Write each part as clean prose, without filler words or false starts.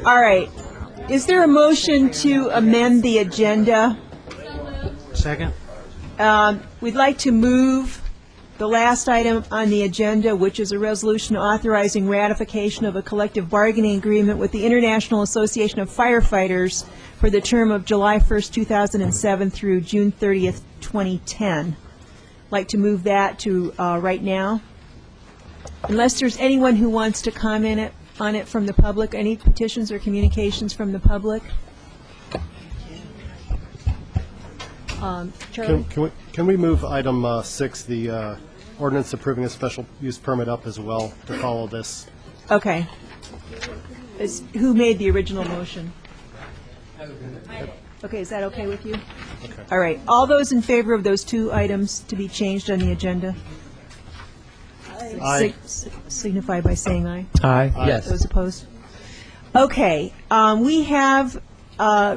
All right. Is there a motion to amend the agenda? Second? We'd like to move the last item on the agenda, which is a resolution authorizing ratification of a collective bargaining agreement with the International Association of Firefighters for the term of July 1st, 2007 through June 30th, 2010. I'd like to move that to right now. Unless there's anyone who wants to comment on it from the public, any petitions or communications from the public? Charlie? Can we move item 6, the ordinance approving a special use permit, up as well to follow this? Okay. Who made the original motion? Okay, is that okay with you? Okay. All right. All those in favor of those two items to be changed on the agenda? Aye. Signify by saying aye. Aye. Yes. Those opposed? Okay. We have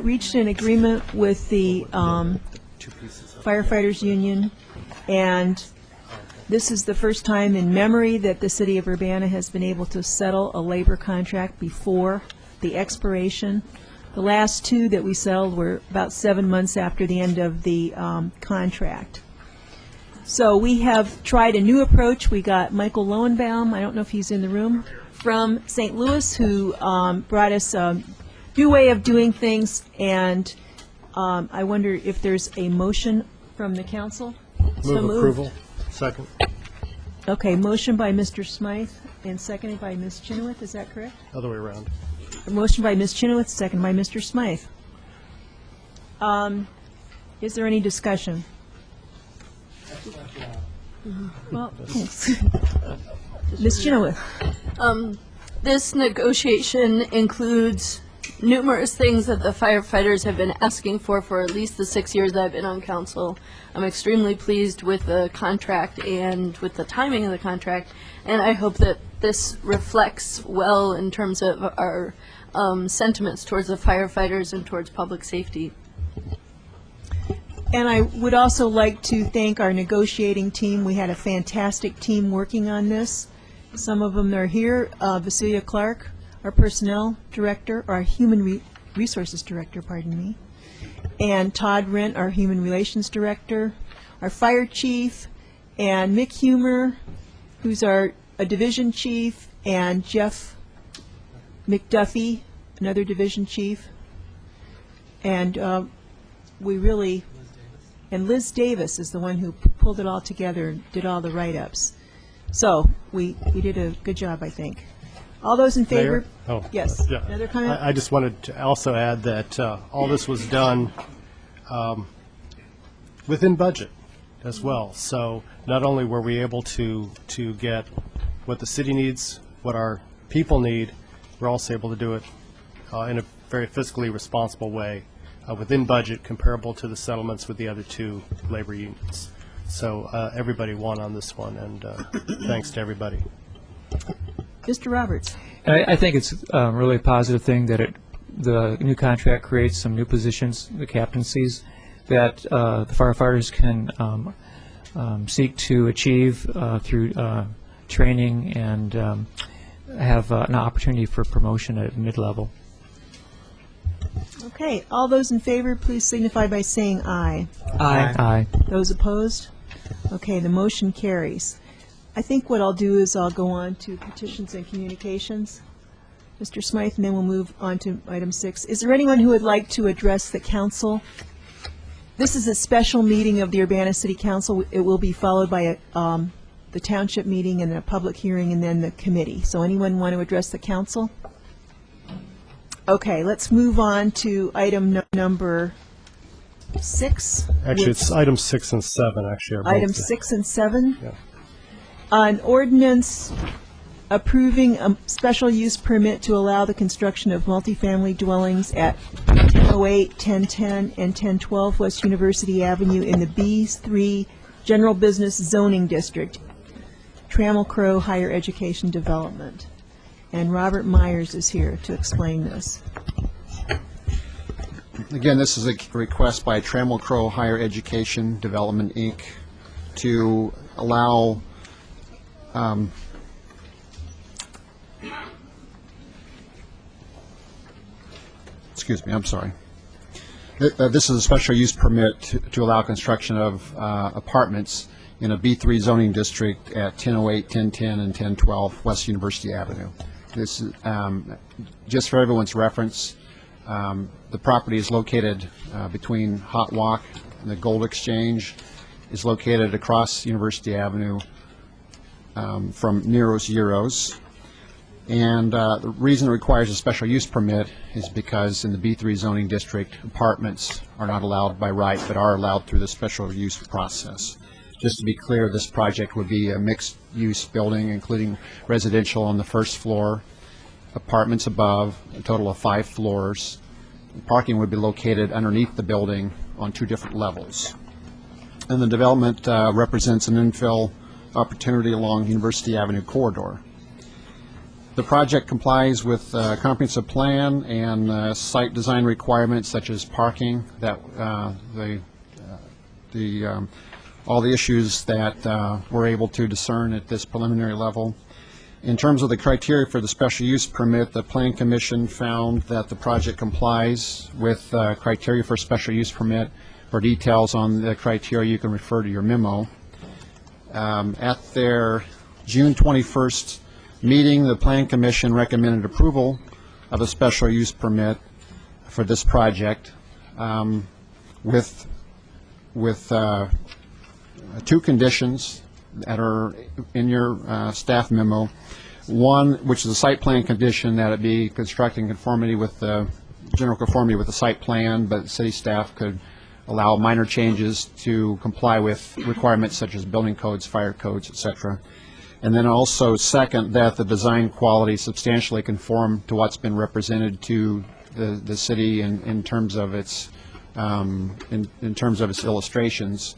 reached an agreement with the Firefighters Union, and this is the first time in memory that the city of Urbana has been able to settle a labor contract before the expiration. The last two that we settled were about 7 months after the end of the contract. So we have tried a new approach. We got Michael Lowenbaum, I don't know if he's in the room, from St. Louis, who brought us a new way of doing things, and I wonder if there's a motion from the council? So Move moved. approval. Second. Okay, motion by Mr. Smythe and seconded by Ms. Chenoweth, is that correct? Other way around. A motion by Ms. Chenoweth, second by Mr. Smythe. Is there any discussion? Well, thanks. Ms. Chenoweth. This negotiation includes numerous things that the firefighters have been asking for at least the 6 years I've been on council. I'm extremely pleased with the contract and with the timing of the contract, and I hope that this reflects well in terms of our sentiments towards the firefighters and towards public safety. And I would also like to thank our negotiating team. We had a fantastic team working on this. Some of them are here. Vasilia Clark, our personnel director, our human resources director, pardon me, and Todd Rent, our human relations director, our fire chief, and Mick Humer, who's a division chief, and Jeff McDuffie, another division chief, and and Liz Davis is the one who pulled it all together and did all the write-ups. So we did a good job, I think. All those in favor? Mayor? Oh, Yes. yeah. Another comment? I just wanted to also add that all this was done within budget as well. So not only were we able to get what the city needs, what our people need, we're also able to do it in a very fiscally responsible way within budget, comparable to the settlements with the other two labor unions. So everybody won on this one, and thanks to everybody. Mr. Roberts. I think it's a really positive thing that the new contract creates some new positions, the captaincies, that the firefighters can seek to achieve through training and have an opportunity for promotion at mid-level. Okay, all those in favor, please signify by saying aye. Aye. Aye. Those opposed? Okay, the motion carries. I think what I'll do is I'll go on to petitions and communications, Mr. Smythe, and then we'll move on to item 6. Is there anyone who would like to address the council? This is a special meeting of the Urbana City Council. It will be followed by the township meeting and a public hearing and then the committee. So anyone want to address the council? Okay, let's move on to item number 6. Actually, it's items 6 and 7, actually. Are both Items the- 6 and 7. Yeah. An ordinance approving a special use permit to allow the construction of multifamily dwellings at 1008, 1010, and 1012 West University Avenue in the B3 General Business Zoning District, Trammell Crow Higher Education Development. And Robert Myers is here to explain this. Again, this is a request by Trammell Crow Higher Education Development, Inc. to allow excuse me, I'm sorry. This is a special use permit to allow construction of apartments in a B3 zoning district at 1008, 1010, and 1012 West University Avenue. This is, just for everyone's reference, the property is located between Hot Walk and the Gold Exchange, is located across University Avenue from Nero's Euros. And the reason it requires a special use permit is because in the B3 zoning district, apartments are not allowed by right, but are allowed through the special use process. Just to be clear, this project would be a mixed-use building, including residential on the first floor, apartments above, a total of 5 floors. Parking would be located underneath the building on 2 different levels. And the development represents an infill opportunity along University Avenue corridor. The project complies with comprehensive plan and site design requirements such as parking, that all the issues that we're able to discern at this preliminary level. In terms of the criteria for the special use permit, the Plan Commission found that the project complies with criteria for special use permit. For details on the criteria, you can refer to your memo. At their June 21st meeting, the Plan Commission recommended approval of a special use permit for this project with 2 conditions that are in your staff memo. One, which is a site plan condition, that it be constructed in conformity with the general conformity with the site plan, but city staff could allow minor changes to comply with requirements such as building codes, fire codes, etc. And then also, second, that the design quality substantially conform to what's been represented to the city in terms of its in terms of its illustrations.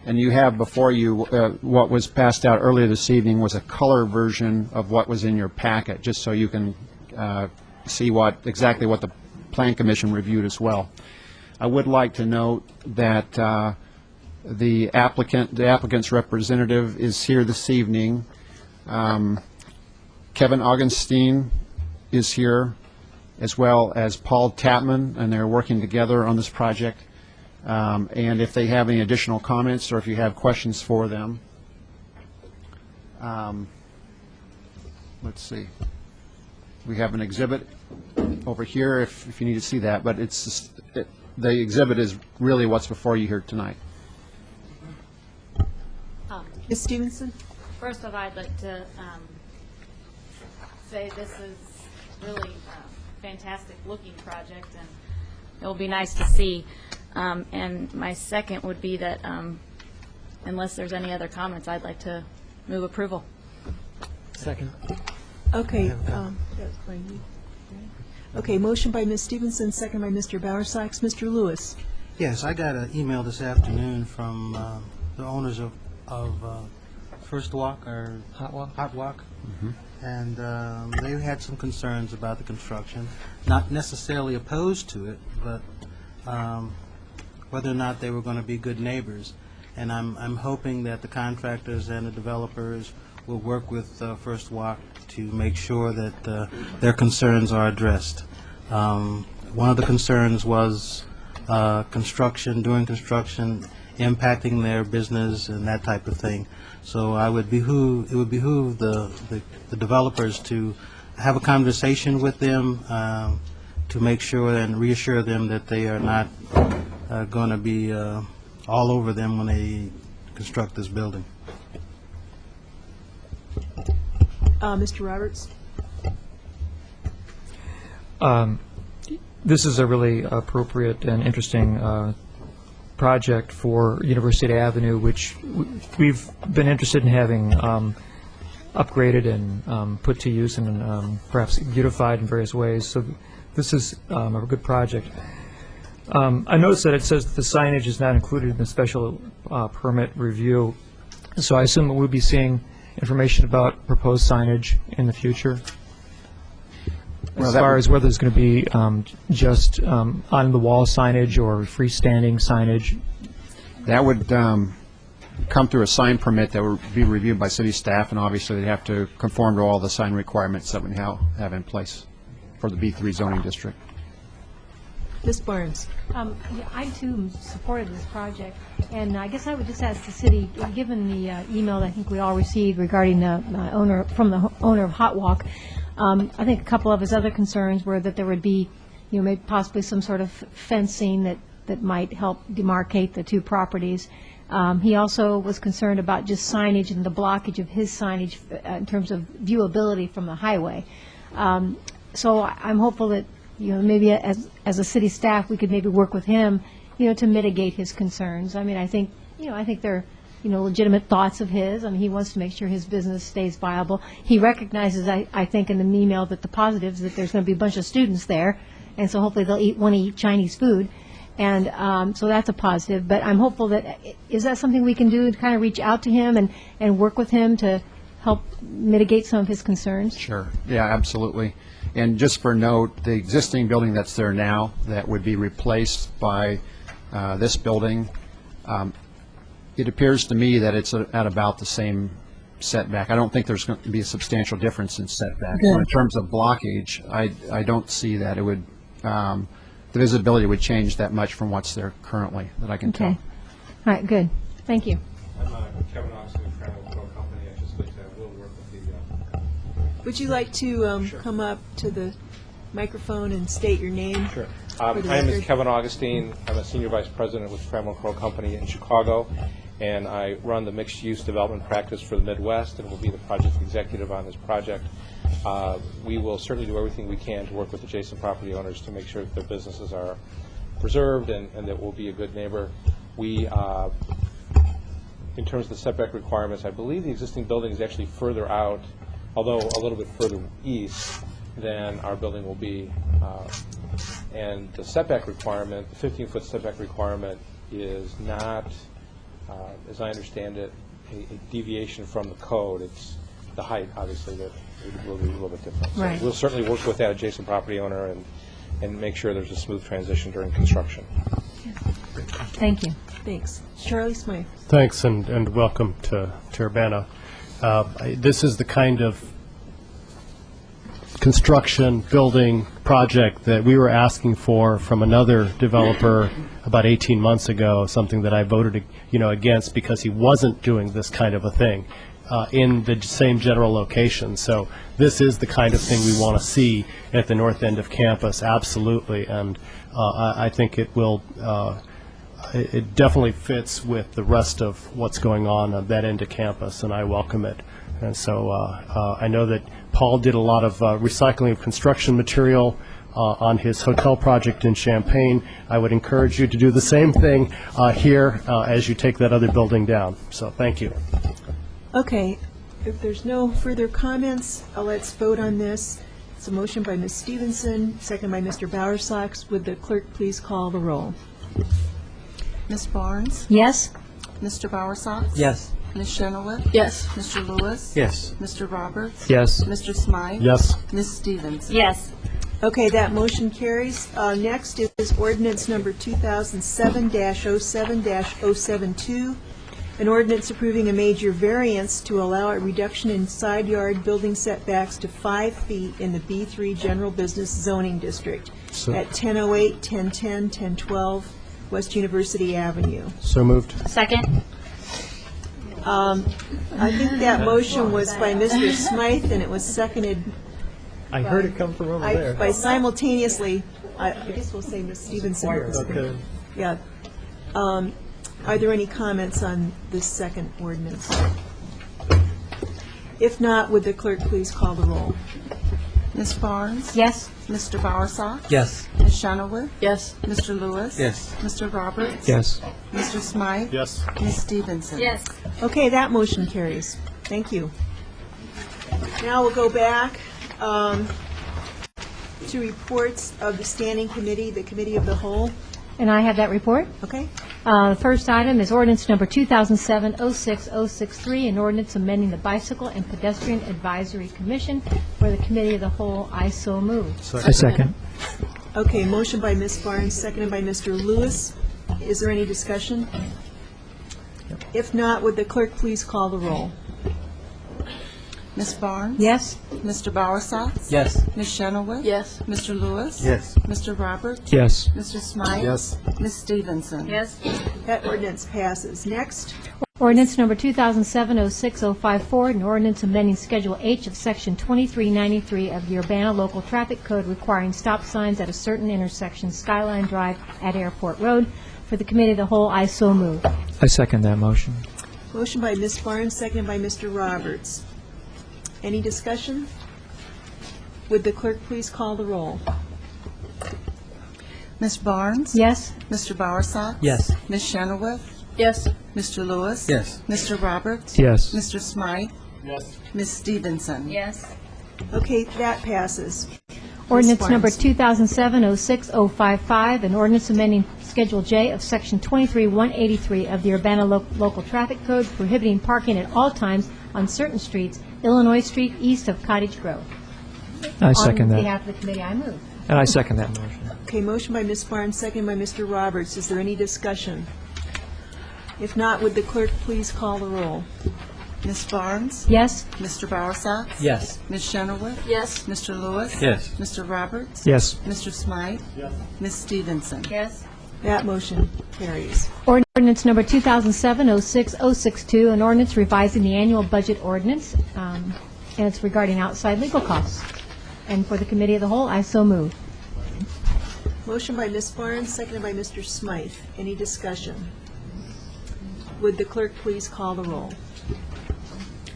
And you have before you what was passed out earlier this evening was a color version of what was in your packet, just so you can see exactly what the Plan Commission reviewed as well. I would like to note that the applicant's representative is here this evening. Kevin Augenstein is here, as well as Paul Tapman, and they're working together on this project. And if they have any additional comments or if you have questions for them, let's see. We have an exhibit over here if you need to see that, but it's just, the exhibit is really what's before you here tonight. Ms. Stevenson? First of all, I'd like to say this is really a fantastic looking project, and it will be nice to see. And my second would be that unless there's any other comments, I'd like to move approval. Second. Okay. Okay, motion by Ms. Stevenson, second by Mr. Bowersox. Mr. Lewis? Yes, I got an email this afternoon from the owners of First Walk, or Hot Walk. And they had some concerns about the construction, not necessarily opposed to it, but whether or not they were going to be good neighbors. And I'm hoping that the contractors and the developers will work with First Walk to make sure that their concerns are addressed. One of the concerns was during construction, impacting their business and that type of thing. So it would behoove the developers to have a conversation with them to make sure and reassure them that they are not going to be all over them when they construct this building. Mr. Roberts? This is a really appropriate and interesting project for University Avenue, which we've been interested in having upgraded and put to use and perhaps beautified in various ways. So this is a good project. I noticed that it says that the signage is not included in the special permit review, so I assume that we'll be seeing information about proposed signage in the future, as far as whether there's going to be just on-the-wall signage or freestanding signage. That would come through a sign permit that would be reviewed by city staff, and obviously they'd have to conform to all the sign requirements that we now have in place for the B3 zoning district. Ms. Barnes? Yeah, I too supported this project, and I guess I would just ask the city, given the email that I think we all received regarding the owner, from the owner of Hot Walk, I think a couple of his other concerns were that there would be, maybe possibly some sort of fencing that might help demarcate the two properties. He also was concerned about just signage and the blockage of his signage in terms of viewability from the highway. So I'm hopeful that, maybe as a city staff, we could maybe work with him, to mitigate his concerns. I mean, I think they're, legitimate thoughts of his. I mean, he wants to make sure his business stays viable. He recognizes, I think, in an email that the positives, that there's going to be a bunch of students there, and so hopefully they'll want to eat Chinese food. And so that's a positive. But I'm hopeful that, is that something we can do to kind of reach out to him and work with him to help mitigate some of his concerns? Sure. Yeah, absolutely. And just for note, the existing building that's there now that would be replaced by this building, it appears to me that it's at about the same setback. I don't think there's going to be a substantial difference in setback. So in terms of blockage, I don't see that it would, the visibility would change that much from what's there currently, that I can tell. Okay. All right, good. Thank you. I'm Kevin Oxley with Trammell Crow Company. I just will work with the Would you like to come up to the microphone and state your name? Sure. For the My name is record. Kevin Augustine. I'm a Senior Vice President with Trammell Crow Company in Chicago, and I run the mixed-use development practice for the Midwest and will be the project executive on this project. We will certainly do everything we can to work with adjacent property owners to make sure that their businesses are preserved and that we'll be a good neighbor. We, in terms of the setback requirements, I believe the existing building is actually further out, although a little bit further east than our building will be. And the setback requirement, the 15-foot setback requirement, is not, as I understand it, a deviation from the code. It's the height, obviously, that will be a little bit different. So Right. we'll certainly work with that adjacent property owner and make sure there's a smooth transition during construction. Thank you. Thanks. Charlie Smythe. Thanks, and welcome to Urbana. This is the kind of construction, building project that we were asking for from another developer about 18 months ago, something that I voted against because he wasn't doing this kind of a thing in the same general location. So this is the kind of thing we want to see at the north end of campus, absolutely, and I think it will it definitely fits with the rest of what's going on that end of campus, and I welcome it. And so I know that Paul did a lot of recycling of construction material on his hotel project in Champaign. I would encourage you to do the same thing here as you take that other building down. So thank you. Okay, if there's no further comments, let's vote on this. It's a motion by Ms. Stevenson, second by Mr. Bowersox. Would the clerk please call the roll? Ms. Barnes? Yes? Mr. Bowersox? Yes. Ms. Chenoweth? Yes. Mr. Lewis? Yes. Mr. Roberts? Yes. Mr. Smythe? Yes. Ms. Stevens? Yes. Okay, that motion carries. Next is ordinance number 2007-07-072, an ordinance approving a major variance to allow a reduction in side yard building setbacks to 5 feet in the B3 General Business Zoning District at 1008, 1010, 1012 West University Avenue. So moved. Second? I think that motion was by Mr. Smythe, and it was seconded I heard it come from over by simultaneously, I guess we'll say Ms. Stevenson. Okay. Yeah. Are there any comments on this second ordinance? If not, would the clerk please call the roll? Ms. Barnes? Yes? Mr. Bowersox? Yes. Ms. Chenoweth? Yes. Mr. Lewis? Yes. Mr. Roberts? Yes. Mr. Smythe? Yes. Ms. Stevenson? Yes. Okay, that motion carries. Thank you. Now we'll go back to reports of the Standing Committee, the Committee of the Whole. And I have that report. Okay? The first item is ordinance number 2007-06063, an ordinance amending the Bicycle and Pedestrian Advisory Commission. For the Committee of the Whole, I so move. I second. Okay, motion by Ms. Barnes, seconded by Mr. Lewis. Is there any discussion? If not, would the clerk please call the roll? Ms. Barnes? Yes? Mr. Bowersox? Yes. Ms. Shenoweth? Yes. Mr. Lewis? Yes. Mr. Roberts? Yes. Mr. Smythe? Yes. Ms. Stevenson? Yes. That ordinance passes. Next, Ordinance number 2007-06-054, an ordinance amending Schedule H of Section 2393 of the Urbana Local Traffic Code requiring stop signs at a certain intersection, Skyline Drive at Airport Road. For the Committee of the Whole, I so move. I second that motion. motion by Ms. Barnes, seconded by Mr. Roberts. Any discussion? Would the clerk please call the roll? Ms. Barnes? Yes? Mr. Bowersox? Yes. Ms. Shenoweth? Yes. Mr. Lewis? Yes. Mr. Roberts? Yes. Mr. Smythe? Yes. Ms. Stevenson? Yes. Okay, that passes. Ordinance Barnes. number 2007-06-055, an ordinance amending Schedule J of Section 23-183 of the Urbana Local Traffic Code prohibiting parking at all times on certain streets, Illinois Street east of Cottage Grove. I second On that. behalf of the committee, I move. And I second that motion. Okay, motion by Ms. Barnes, seconded by Mr. Roberts. Is there any discussion? If not, would the clerk please call the roll? Ms. Barnes? Yes? Mr. Bowersox? Yes. Ms. Shenoweth? Yes. Mr. Lewis? Yes. Mr. Roberts? Yes. Mr. Smythe? Ms. Stevenson? Yes. That motion carries. Ordinance number 2007-06-062, an ordinance revising the annual budget ordinance, and it's regarding outside legal costs. And for the Committee of the Whole, I so move. Motion by Ms. Barnes, seconded by Mr. Smythe. Any discussion? Would the clerk please call the roll?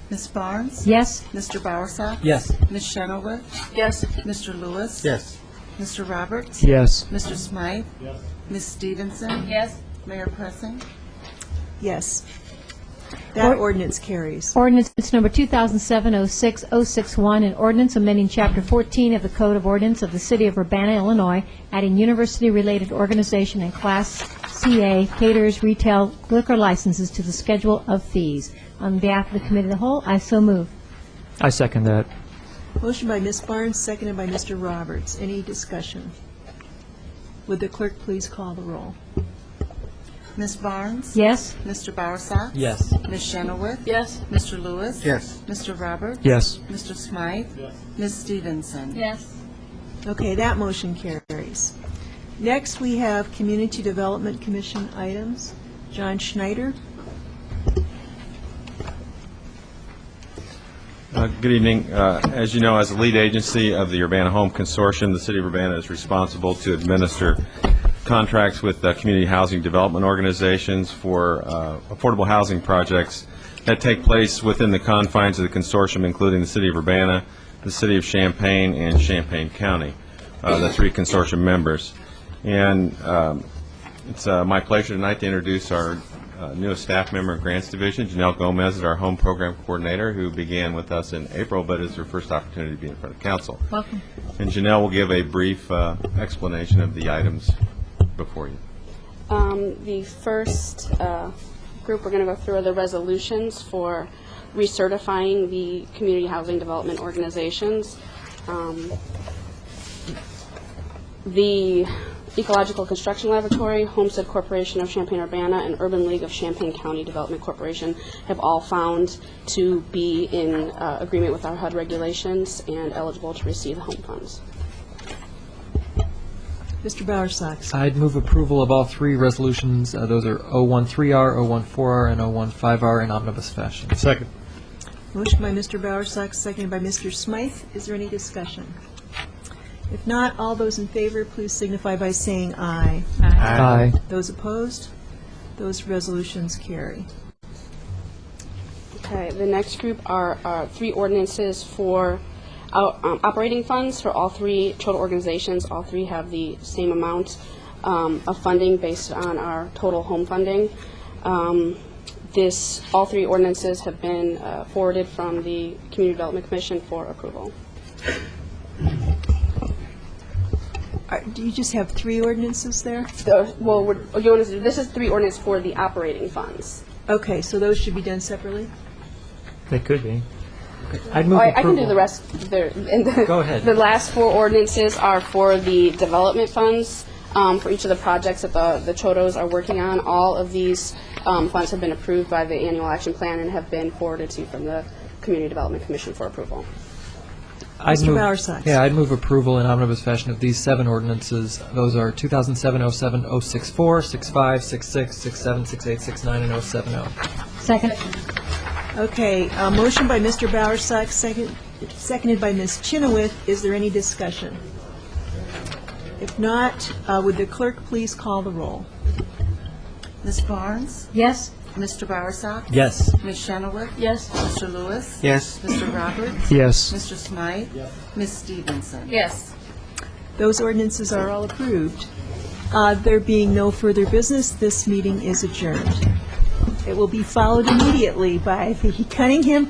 Ms. Barnes? Yes? Mr. Bowersox? Yes. Ms. Shenoweth? Yes. Mr. Lewis? Yes. Mr. Roberts? Yes. Mr. Smythe? Ms. Stevenson? Yes. Mayor Pressing? Yes. That ordinance carries. Ordinance number 2007-06-061, an ordinance amending Chapter 14 of the Code of Ordinance of the City of Urbana, Illinois, adding university-related organization and Class CA caterers retail liquor licenses to the schedule of fees. On behalf of the Committee of the Whole, I so move. I second that. Motion by Ms. Barnes, seconded by Mr. Roberts. Any discussion? Would the clerk please call the roll? Ms. Barnes? Yes? Mr. Bowersox? Yes. Ms. Shenoweth? Yes. Mr. Lewis? Yes. Mr. Roberts? Yes. Mr. Smythe? Ms. Stevenson? Yes. Okay, that motion carries. Next, we have Community Development Commission items. John Schneider. Good evening. As you know, as the lead agency of the Urbana Home Consortium, the City of Urbana is responsible to administer contracts with community housing development organizations for affordable housing projects that take place within the confines of the consortium, including the City of Urbana, the City of Champaign, and Champaign County, the three consortium members. And it's my pleasure tonight to introduce our newest staff member of Grants Division. Janelle Gomez is our home program coordinator, who began with us in April, but it's her first opportunity to be in front of council. Welcome. And Janelle will give a brief explanation of the items before you. The first group we're going to go through are the resolutions for recertifying the community housing development organizations. The Ecological Construction Laboratory, Homestead Corporation of Champaign-Urbana, and Urban League of Champaign County Development Corporation have all found to be in agreement with our HUD regulations and eligible to receive home funds. Mr. Bowersox. I'd move approval of all three resolutions. Those are 013R, 014R, and 015R in omnibus fashion. Second. Motion by Mr. Bowersox, seconded by Mr. Smythe. Is there any discussion? If not, all those in favor, please signify by saying aye. Aye. Those opposed? Those resolutions carry. Okay, the next group are three ordinances for operating funds for all three total organizations. All three have the same amount of funding based on our total home funding. All three ordinances have been forwarded from the Community Development Commission for approval. Do you just have three ordinances there? Well, this is three ordinances for the operating funds. Okay, so those should be done separately? They could be. I'd move I approval. can do the rest. Go ahead. The last four ordinances are for the development funds for each of the projects that the Chodos are working on. All of these funds have been approved by the annual action plan and have been forwarded to from the Community Development Commission for approval. I'd Mr. move- Bowersox. Yeah, I'd move approval in omnibus fashion of these 7 ordinances. Those are 2007-07, 064, 65, 66, 67, 68, 69, and 070. Second. Okay, a motion by Mr. Bowersox, seconded by Ms. Chenoweth. Is there any discussion? If not, would the clerk please call the roll? Ms. Barnes? Yes? Mr. Bowersox? Yes. Ms. Chenoweth? Yes. Mr. Lewis? Yes. Mr. Roberts? Yes. Mr. Smythe? Ms. Stevenson? Yes. Those ordinances are all approved. There being no further business, this meeting is adjourned. It will be followed immediately by the Cunningham